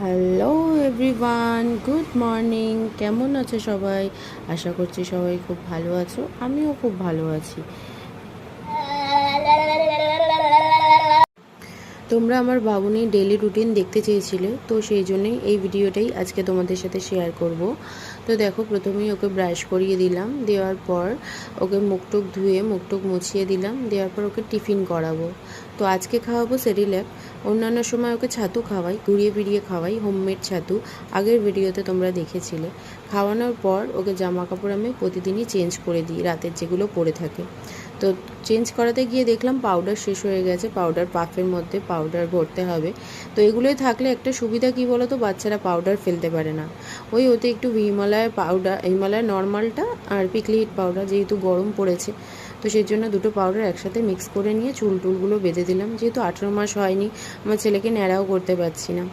Hello everyone, good morning. কেমন আছো সবাই? আশা করছি সবাই খুব ভালো আছো, আমিও খুব ভালো আছি। তোমরা আমার বাবুনির ডেলি রুটিন দেখতে চেয়েছিলে, তো সেই জন্যই এই ভিডিওটাই আজকে তোমাদের সাথে শেয়ার করব। তো দেখো, প্রথমেই ওকে ব্রাশ করিয়ে দিলাম, দেওয়ার পর ওকে মুখটুক ধুয়ে মুখটুক মুছিয়ে দিলাম, দেওয়ার পর ওকে টিফিন করাবো। তো আজকে খাওয়াবো সেরিল্যাক। অন্যান্য সময় ওকে ছাতু খাওয়াই, ঘুরিয়ে ফিরিয়ে খাওয়াই, হোমমেড ছাতু। আগের ভিডিওতে তোমরা দেখেছিলে। খাওয়ানোর পর ওকে জামা কাপড় আমি প্রতিদিনই চেঞ্জ করে দিই, রাতের যেগুলো পরে থাকে। তো চেঞ্জ করাতে গিয়ে দেখলাম পাউডার শেষ হয়ে গেছে, পাউডার পাফের মধ্যে পাউডার ভরতে হবে। তো এগুলোই থাকলে একটা সুবিধা কী বলো তো, বাচ্চারা পাউডার ফেলতে পারে না। ওতে একটু হিমালয়ের পাউডার, হিমালয়ের নর্মালটা আর পিকলি হিট পাউডার, যেহেতু গরম পড়েছে তো সেই জন্য দুটো পাউডার একসাথে মিক্স করে নিয়ে চুলটুলগুলো বেঁধে দিলাম। যেহেতু 18 মাস হয়নি, আমার ছেলেকে ন্যাড়াও করতে পারছি না।